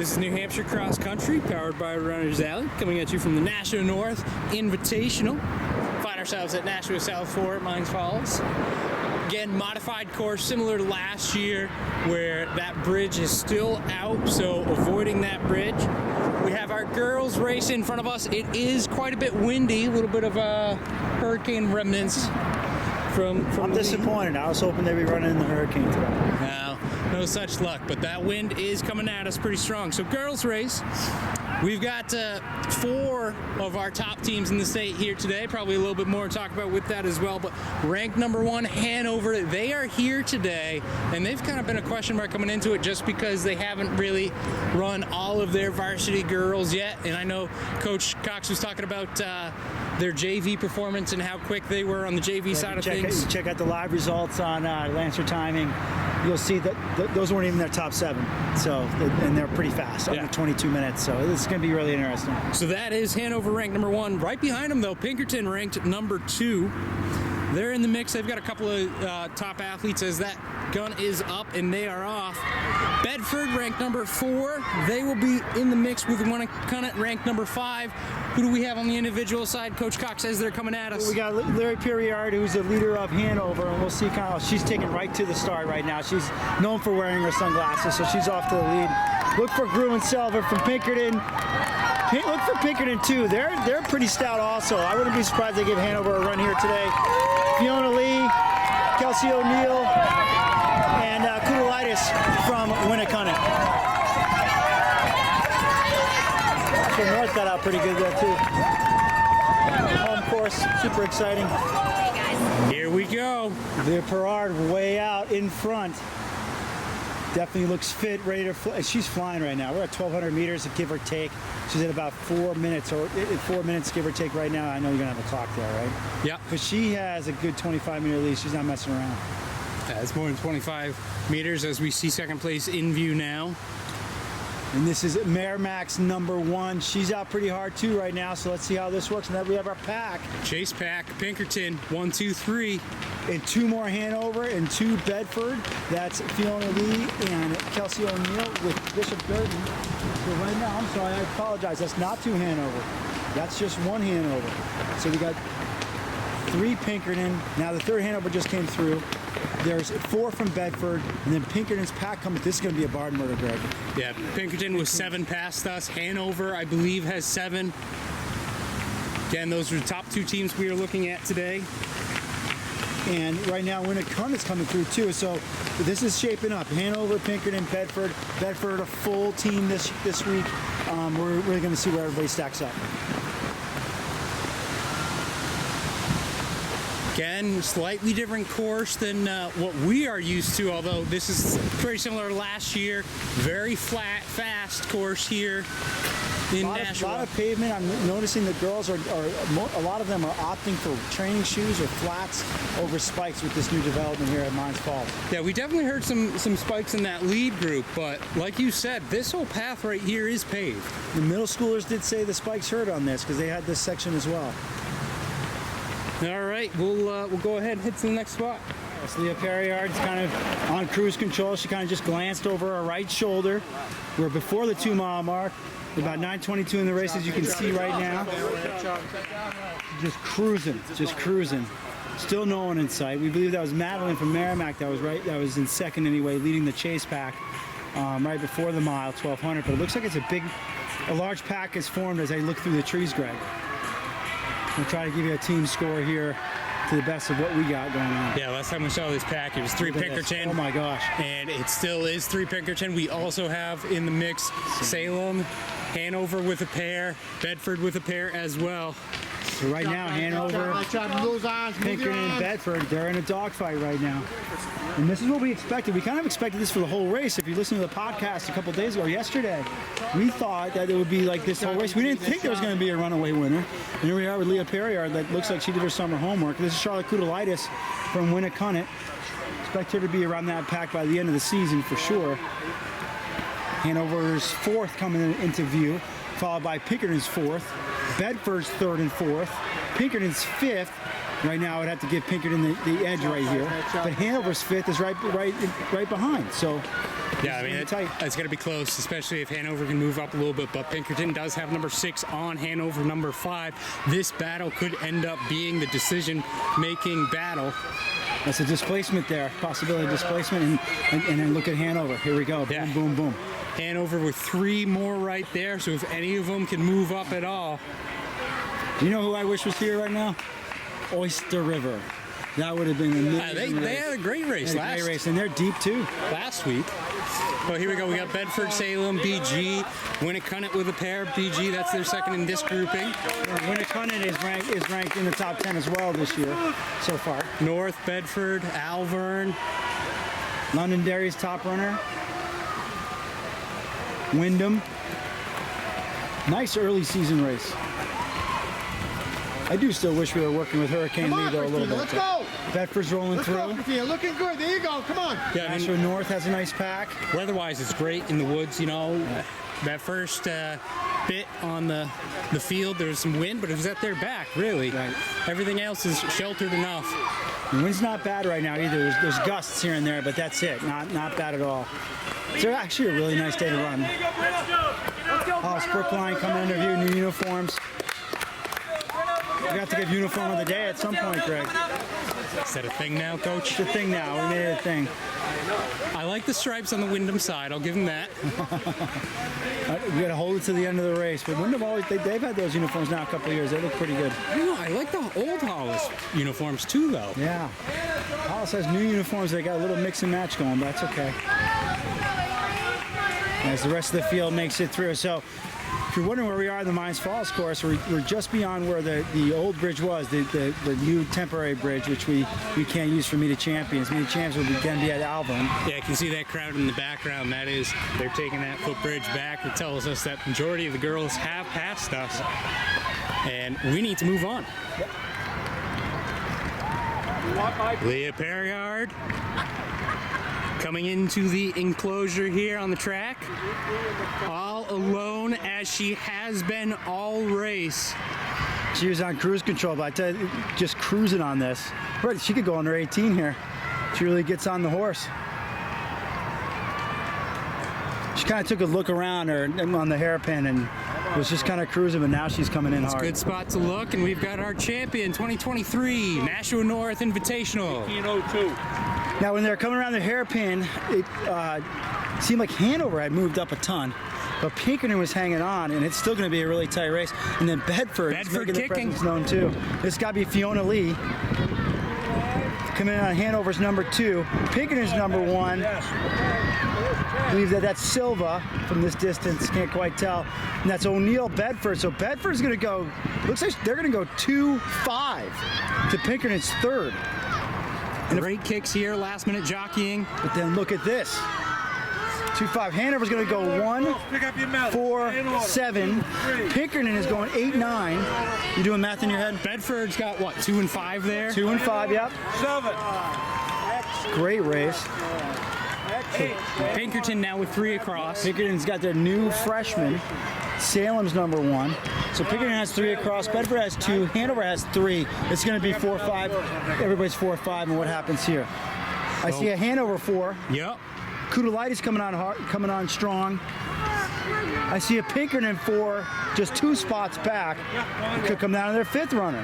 This is New Hampshire Cross Country, powered by Runner's Alley, coming at you from the Nashua North Invitational. Find ourselves at Nashua South 4 at Mines Falls. Again, modified course similar to last year, where that bridge is still out, so avoiding that bridge. We have our girls race in front of us. It is quite a bit windy, a little bit of hurricane remnants from I'm disappointed. I was hoping they'd be running in the hurricane today. No such luck, but that wind is coming at us pretty strong. So girls race, we've got 4 of our top teams in the state here today, probably a little bit more to talk about with that as well, but ranked number 1, Hanover, they are here today, and they've kind of been a question mark coming into it just because they haven't really run all of their varsity girls yet, and I know Coach Cox was talking about their JV performance and how quick they were on the JV side of things. Check out the live results on Lancer Timing. You'll see that those weren't even their top 7, and they're pretty fast, under 22 minutes. So this is going to be really interesting. So that is Hanover ranked number 1. Right behind them, though, Pinkerton ranked number 2. They're in the mix. They've got a couple of top athletes as that gun is up and they are off. Bedford ranked number 4. They will be in the mix with Winnacunnet ranked number 5. Who do we have on the individual side? Coach Cox says they're coming at us. We got Larry Perriard, who's the leader of Hanover, and we'll see kind of, she's taking right to the start right now. She's known for wearing her sunglasses, so she's off to the lead. Look for Grew and Selver from Pinkerton. Look for Pinkerton too. They're pretty stout also. I wouldn't be surprised they give Hanover a run here today. Fiona Lee, Kelsey O'Neill, and Kudalitis from Winnacunnet. So North got out pretty good there too. Home course, super exciting. Here we go. The Perard way out in front. Definitely looks fit, ready to fly. She's flying right now. We're at 1,200 meters, give or take. She's at about 4 minutes, or 4 minutes, give or take right now. I know you're going to have a clock there, right? Yeah. But she has a good 25-meter lead. She's not messing around. Yeah, it's more than 25 meters as we see second place in view now. And this is Merrimack's number 1. She's out pretty hard, too, right now, so let's see how this works. And then we have our pack. Chase pack, Pinkerton, 1, 2, 3. And 2 more Hanover and 2 Bedford. That's Fiona Lee and Kelsey O'Neill with Bishop Durden. So right now, I'm sorry, I apologize. That's not 2 Hanover. That's just 1 Hanover. So we got 3 Pinkerton. Now the 3rd Hanover just came through. There's 4 from Bedford, and then Pinkerton's pack coming. This is going to be a barn murder, Greg. Yeah, Pinkerton was 7 past us. Hanover, I believe, has 7. Again, those are the top 2 teams we are looking at today. And right now, Winnacunnet's coming through too. So this is shaping up. Hanover, Pinkerton, Bedford. Bedford, a full team this week. We're really going to see where everybody stacks up. Again, slightly different course than what we are used to, although this is pretty similar to last year. Very flat, fast course here in Nashua. A lot of pavement. I'm noticing the girls a lot of them are opting for training shoes or flats over spikes with this new development here at Mines Falls. Yeah, we definitely heard some spikes in that lead group, but like you said, this whole path right here is paved. The middle schoolers did say the spikes hurt on this because they had this section as well. All right, we'll go ahead and hit to the next spot. So Leah Perriard's kind of on cruise control. She kind of just glanced over her right shoulder. We're before the 2-mile mark. About 9:22 in the race, as you can see right now. Just cruising. Still no one in sight. We believe that was Madeline from Merrimack that was in second anyway, leading the chase pack right before the mile, 1,200. But it looks like it's a large pack is formed as I look through the trees, Greg. We'll try to give you a team score here to the best of what we got going on. Yeah, last time we saw this pack, it was 3 Pinkerton. Oh my gosh. And it still is 3 Pinkerton. We also have in the mix Salem, Hanover with a pair, Bedford with a pair as well. So right now, Hanover, Pinkerton, and Bedford, they're in a dogfight right now. And this is what we expected. We kind of expected this for the whole race. If you listen to the podcast a couple days ago, yesterday, we thought that it would be like this whole race. We didn't think there was going to be a runaway winner. And here we are with Leah Perriard that looks like she did her summer homework. This is Charlotte Kudalitis from Winnacunnet. Expect her to be around that pack by the end of the season for sure. Hanover's 4th coming into view, followed by Pinkerton's 4th. Bedford's 3rd and 4th. Pinkerton's 5th. Right now, I'd have to give Pinkerton the edge right here. But Hanover's 5th is right behind. So Yeah, I mean, it's going to be close, especially if Hanover can move up a little bit. But Pinkerton does have number 6 on Hanover number 5. This battle could end up being the decision-making battle. That's a displacement there, possibility of displacement, and then look at Hanover. Here we go, boom, Yeah. boom, boom. Hanover with 3 more right there, so if any of them can move up at all. You know who I wish was here right now? Oyster River. That would have been amazing. They had a great race and they're deep too. last week. Well, here we go. We got Bedford, Salem, BG, Winnicott with a pair. BG, that's their second in this grouping. Winnicott is ranked in the top 10 as well this year so far. North, Bedford, Alvern. Londonderry's top runner. Wyndham. Nice early season race. I do still wish we were working with Hurricane Lee though a little bit. Let's go. Bedford's rolling Let's through. go, Christina. Looking good. There you go. Come on. Yeah, I Nashua mean, North has a nice pack. weather-wise, it's great in the woods, you know. That first bit on the field, there was some wind, but it was at their back, really. Right. Everything else is sheltered enough. The wind's not bad right now either. There's gusts here and there, but that's it. Not bad at all. It's actually a really nice day to run. Hollis Brookline coming to interview new uniforms. We got to give uniform of the day at some point, Greg. Is that a thing now, Coach? It's a thing now. We made it a thing. I like the stripes on the Wyndham side. I'll give them that. We got to hold it to the end of the race. But Wyndham always, they've had those uniforms now a couple of years. They look pretty good. I don't know. I like the old Hollis uniforms too, though. Yeah. Hollis has new uniforms. They got a little mix and match going, but that's okay. As the rest of the field makes it through. So if you're wondering where we are in the Mines Falls course, we're just beyond where the old bridge was, the new temporary bridge, which we can't use for Meet of Champions. Meet of Champions will again be at Alvern. Yeah, I can see that crowd in the background. That is, they're taking that footbridge back. It tells us that the majority of the girls have passed us, and we need to move on. Leah Perryard coming into the enclosure here on the track, all alone as she has been all race. She was on cruise control, but I tell you, just cruising on this. Right, she could go under 18 here. She really gets on the horse. She kind of took a look around her on the hairpin and was just kind of cruising, but now she's coming in hard. Good spot to look, and we've got our champion 2023 Nashua North Invitational. 1802. Now, when they were coming around the hairpin, it seemed like Hanover had moved up a ton, but Pinkerton was hanging on, and it's still going to be a really tight race. And then Bedford is making their presence known too. This got to be Fiona Lee coming in on Hanover's number 2. Pinkerton's number 1. I believe that's Silva from this distance. Can't quite tell. And that's O'Neill Bedford. So Bedford's going to go. Looks like they're going to go 2-5 to Pinkerton's 3rd. Great kicks here, last minute jockeying. But then look at this. 2-5. Hanover's going to go 1-4-7. Pinkerton is going 8-9. You doing math in your head? Bedford's got what, 2 and 5 there? 2 and 5, yep. 7. Great race. Pinkerton now with 3 across. Pinkerton's got their new freshman. Salem's number 1. So Pinkerton has 3 across. Bedford has 2. Hanover has 3. It's going to be 4-5. Everybody's 4-5, and what happens here? I see a Hanover 4. Yep. Kudalitis coming on hard, coming on strong. I see a Pinkerton 4, just 2 spots back. Could come down to their 5th runner.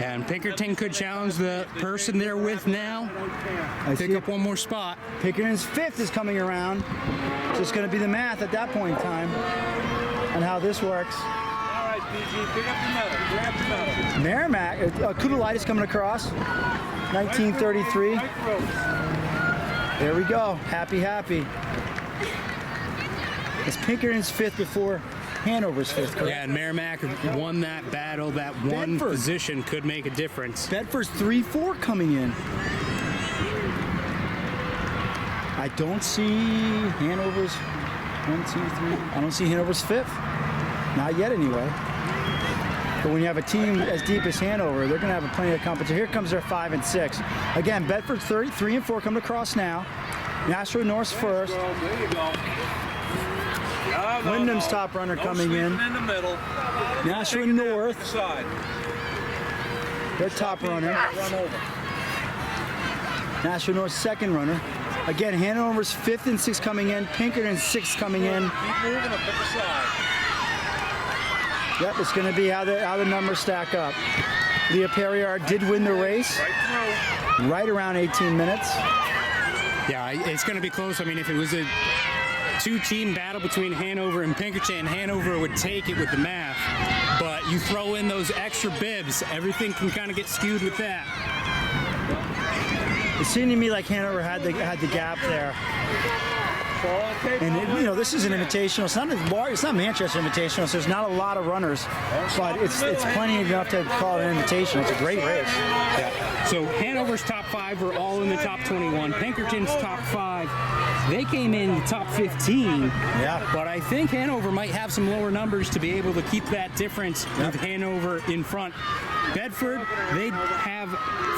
And Pinkerton could challenge the person they're with now. Pick up one more spot. Pinkerton's 5th is coming around. So it's going to be the math at that point in time on how this works. All right, PG, pick up the medal. Grab the medal. Merrimack, Kudalitis coming across. 1933. There we go. Happy. It's Pinkerton's 5th before Hanover's 5th, correct? Yeah, and Merrimack won that battle. That one Bedford. position could make a difference. Bedford's 3-4 coming in. I don't see Hanover's 1, 2, 3. I don't see Hanover's 5th. Not yet, anyway. But when you have a team as deep as Hanover, they're going to have plenty of competition. Here comes their 5 and 6. Again, Bedford's 3 and 4 coming across now. Nashua North's first. There you go. Wyndham's top runner coming in. In the middle. Nashua North, Side. their top runner. Run over. Nashua North's second runner. Again, Hanover's 5th and 6th coming in. Pinkerton's 6th coming in. Keep moving and pick a side. Yep, it's going to be how the numbers stack up. Leah Perriard did win the race. Right around 18 minutes. Yeah, it's going to be close. I mean, if it was a two-team battle between Hanover and Pinkerton, Hanover would take it with the math. But you throw in those extra bibs, everything can kind of get skewed with that. It seemed to me like Hanover had the gap there. And this is an invitational. It's not Manchester Invitational, so there's not a lot of runners, but it's plenty enough to call it an invitational. It's a great race. Yeah. So Hanover's top 5 were all in the top 21. Pinkerton's top 5, they came in the top 15. Yeah. But I think Hanover might have some lower numbers to be able to keep that difference with Hanover in front. Bedford, they have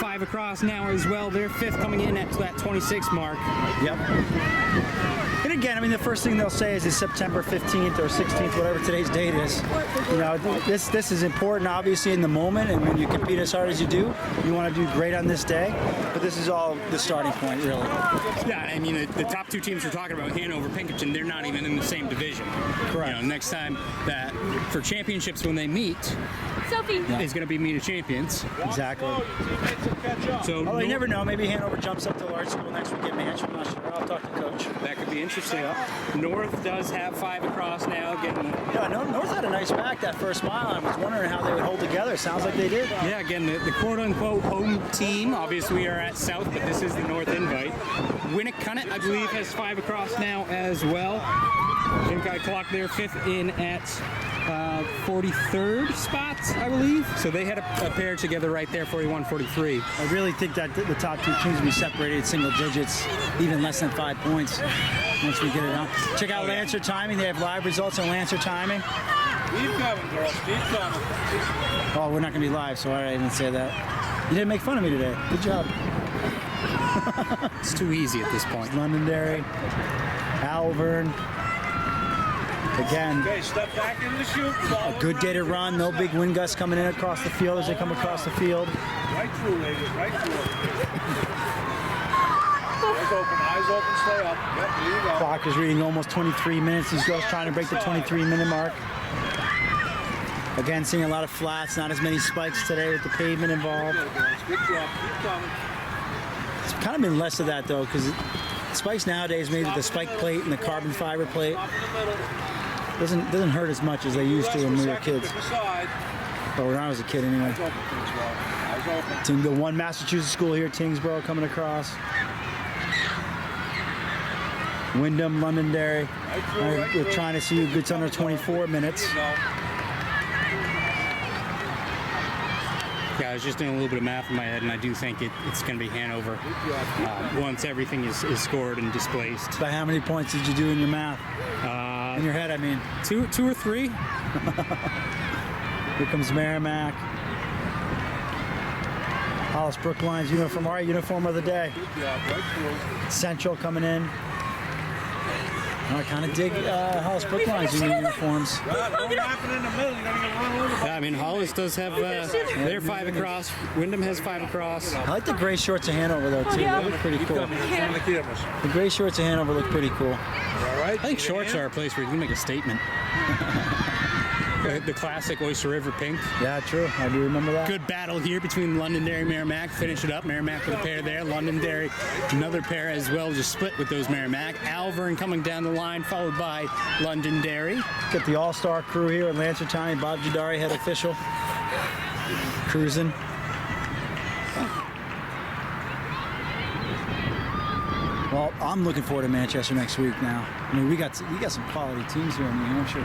5 across now as well. They're 5th coming in at that 26 mark. Yep. And again, I mean, the first thing they'll say is it's September 15th or 16th, whatever today's date is. This is important, obviously, in the moment, and when you compete as hard as you do, you want to do great on this day. But this is all the starting point, really. Yeah, I mean, the top 2 teams we're talking about, Hanover, Pinkerton, they're not even in the same division. Correct. Next time that for championships when they meet, is going to be meet of champions. Exactly. So Although you never know, maybe Hanover jumps up to large school next week at Manchester. I'm not sure. I'll talk to Coach. That could be interesting. North does have 5 across now. North had a nice back that first mile. I was wondering how they would hold together. Sounds like they did. Yeah, again, the quote-unquote home team. Obviously, we are at South, but this is the North Invite. Winnicott, I believe, has 5 across now as well. I think I clocked their 5th in at 43rd spot, I believe. So they had a pair together right there, 41-43. I really think that the top 2 teams will be separated single digits, even less than 5 points once we get it on. Check out Lancer Timing. They have live results on Lancer Timing. Keep coming, girls. Keep coming. Oh, we're not going to be live, so I didn't say that. You didn't make fun of me today. Good job. It's too easy at this point. Londonderry, Alvern. Again, Okay, step back in the chute. a good day to run. No big wind gusts coming in across the field as they come across the field. Right through, ladies. Right through. Eyes open, stay up. Yep, there you go. Clock is reading almost 23 minutes. These girls trying to break the 23-minute mark. Again, seeing a lot of flats, not as many spikes today with the pavement involved. Good job. Keep coming. It's kind of been less of that, though, because spikes nowadays, maybe the spike plate and the carbon fiber plate, doesn't hurt as much as they used to when we were kids. Or when I was a kid, anyway. The one Massachusetts school here, Tingsboro, coming across. Wyndham, Londonderry. We're trying to see who gets under 24 minutes. Yeah, I was just doing a little bit of math in my head, and I do think it's going to be Hanover once everything is scored and displaced. By how many points did you do in your math? In your head, I mean. 2 or 3. Here comes Merrimack. Hollis Brookline's uniform, all right, uniform of the day. Central coming in. I kind of dig Hollis Brookline's uniforms. Yeah, I mean, Hollis does have their 5 across. Wyndham has 5 across. I like the gray shorts of Hanover, though, too. They look pretty cool. The gray shorts of Hanover look pretty cool. I think shorts are a place where you can make a statement. The classic Oyster River pink. Yeah, true. I do remember that. Good battle here between Londonderry and Merrimack. Finish it up. Merrimack with a pair there. Londonderry, another pair as well, just split with those Merrimack. Alvern coming down the line, followed by Londonderry. Got the all-star crew here at Lancer County. Bob Jadari, head official. Cruising. Well, I'm looking forward to Manchester next week now. I mean, we got some quality teams here in New Hampshire.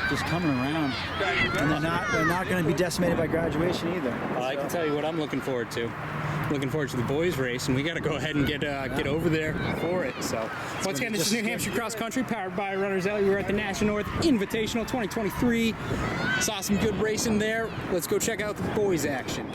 Just coming around, and they're not going to be decimated by graduation either. Well, I can tell you what I'm looking forward to. Looking forward to the boys race, and we got to go ahead and get over there for it. So once again, this is New Hampshire Cross Country, powered by Runners Alley. We're at the Nashua North Invitational 2023. Saw some good racing there. Let's go check out the boys action.